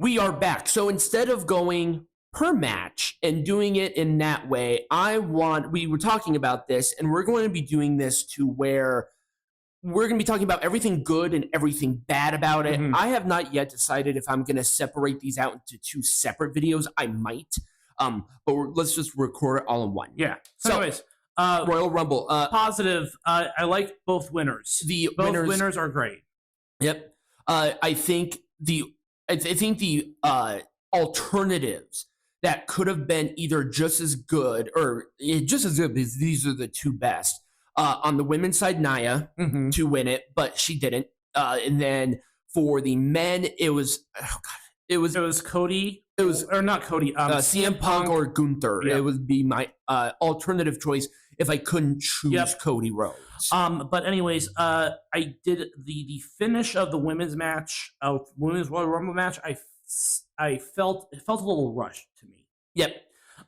We are back. So instead of going per match and doing it in that way, we were talking about this, and we're going to be doing this to where we're going to be talking about everything good and everything bad about it. I have not yet decided if I'm going to separate these out into two separate videos. I might, but let's just record it all in one. Yeah. So anyways, Royal Rumble. Positive. I like both winners. Both winners are great. Yep. I think the alternatives that could have been either just as good or just as good, because these are the two best. On the women's side, Nia to win it, but she didn't. And then for the men, it was Cody. It was not Cody. CM Punk or Gunther. Yep. It would be my alternative choice if I couldn't choose Cody Rhodes. But anyways, I did the finish of the women's match, women's Royal Rumble match. I felt a little rushed to me. Yep.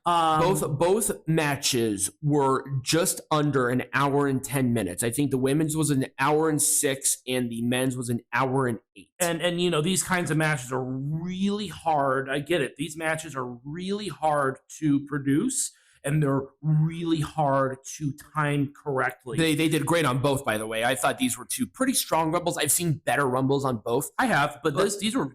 Both matches were just under an hour and 10 minutes. I think the women's was an hour and 6, and the men's was an hour and 8. And you know, these kinds of matches are really hard. I get it. These matches are really hard to produce, and they're really hard to time correctly. They did great on both, by the way. I thought these were two pretty strong Rumbles. I've seen better Rumbles on both. I have, but these were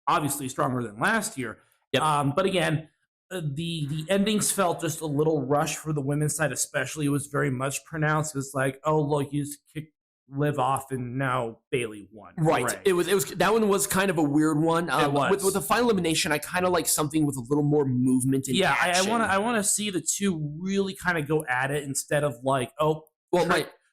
obviously stronger than last year. Yep. But again, the endings felt just a little rushed for the women's side, especially. It was very much pronounced. It's like, oh, look, you just kicked Liv off, and now Bayley won. Right. Hooray. It was that one was kind of a weird one. It was. With the final elimination, I kind of like something with a little more movement and action. I want to see the two really kind of go at it instead of like, oh, well,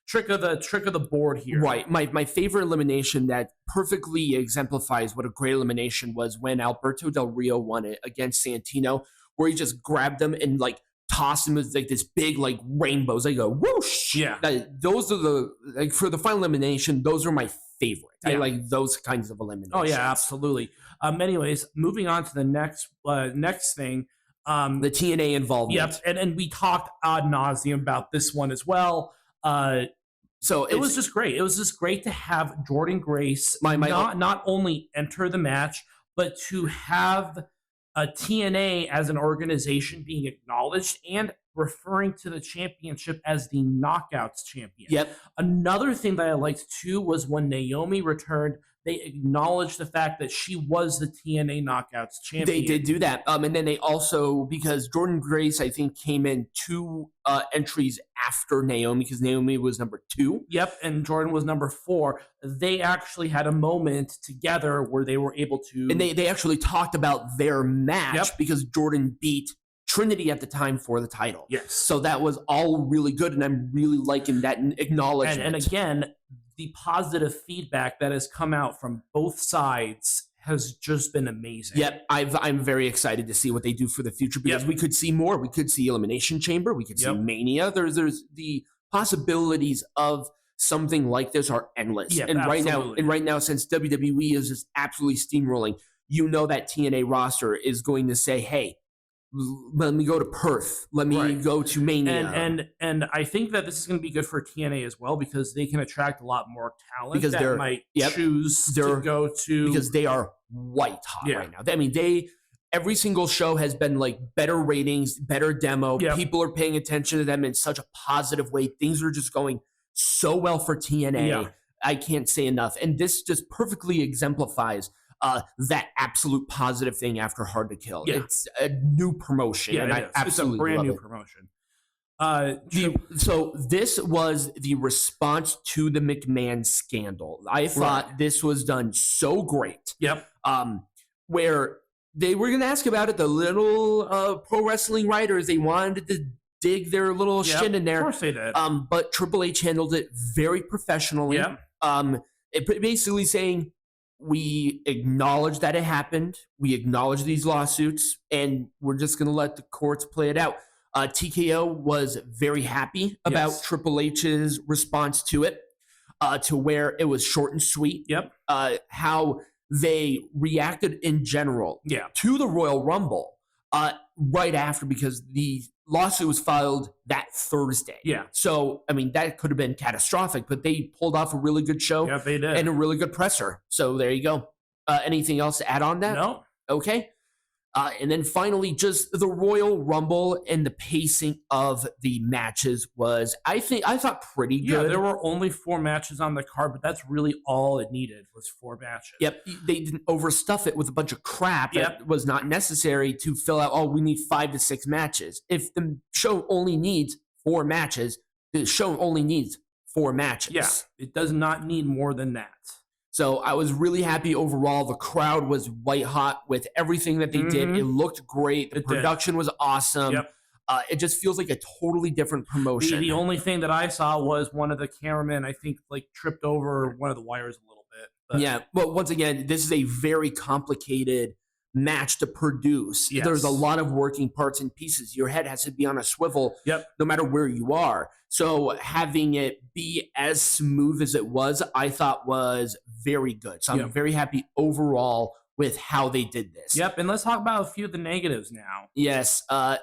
trick of the board here. Right. My favorite elimination that perfectly exemplifies what a great elimination was when Alberto Del Rio won it against Santino, where he just grabbed him and like tossed him with like this big like rainbows. They go whoosh. Yeah. Those are for the final elimination. Those are my favorite. Yeah. I like those kinds of eliminations. Oh yeah, absolutely. Anyways, moving on to the next thing. The TNA involvement. Yep. And we talked ad nauseum about this one as well. So it was just great. It was just great to have Jordynne Grace not only enter the match, but to have a TNA as an organization being acknowledged and referring to the championship as the Knockouts champion. Yep. Another thing that I liked too was when Naomi returned, they acknowledged the fact that she was the TNA Knockouts champion. They did do that. And then they also, because Jordynne Grace, I think, came in 2 entries after Naomi, because Naomi was number 2. Yep, and Jordynne was number 4. They actually had a moment together where they were able to... And they actually talked about their match because Jordynne beat Trinity at the time for the title. Yes. So that was all really good, and I'm really liking that acknowledgement. And again, the positive feedback that has come out from both sides has just been amazing. Yep, I'm very excited to see what they do for the future, because we could see more. We could see Elimination Chamber. We could see Mania. There's the possibilities of something like this are endless. Yep, and absolutely. right now, since WWE is just absolutely steamrolling, you know that TNA roster is going to say, hey, let me go to Perth. Let me go to Mania. And I think that this is going to be good for TNA as well, because they can attract a lot more talent because that might choose to go to, because they are white hot right now. I mean, every single show has been like better ratings, better demo. People are paying attention to them in such a positive way. Things are just going so well for TNA. I can't say enough. And this just perfectly exemplifies that absolute positive thing after Hard to Kill. It's a new promotion, and I absolutely it's a brand new it. promotion. So this was the response to the McMahon scandal. I thought this was done so great. Yep. Where they were going to ask about it, the little pro wrestling writers, they wanted to dig their little shit in there. Of course they did. But Triple H handled it very professionally. It basically saying, we acknowledge that it happened. We acknowledge these lawsuits, and we're just going to let the courts play it out. TKO was very happy about Triple H's response to it, to where it was short and sweet. Yep. How they reacted in general to the Royal Rumble right after, because the lawsuit was filed that Thursday. Yeah. So, I mean, that could have been catastrophic, but they pulled off a really good show. Yeah, they did. And a really good presser. So there you go. Anything else to add on that? No. Okay. And then finally, just the Royal Rumble and the pacing of the matches was, I thought pretty good. Yeah, there were only 4 matches on the card, but that's really all it needed was 4 matches. Yep, they didn't overstuff it with a bunch of crap that was not necessary to fill out, we need 5 to 6 matches. If the show only needs 4 matches, the show only needs 4 matches. Yeah, it does not need more than that. So I was really happy overall. The crowd was white hot with everything that they did. It looked great. The production was awesome. Yep. It just feels like a totally different promotion. The only thing that I saw was one of the cameramen, I think, like tripped over one of the wires a little bit. But. Yeah. Well, once again, this is a very complicated match to produce. Yes. There's a lot of working parts and pieces. Your head has to be on a swivel no matter where you are. So having it be as smooth as it was, I thought was very good. So I'm very happy overall with how they did this. Yep, and let's talk about a few of the negatives now. Yes,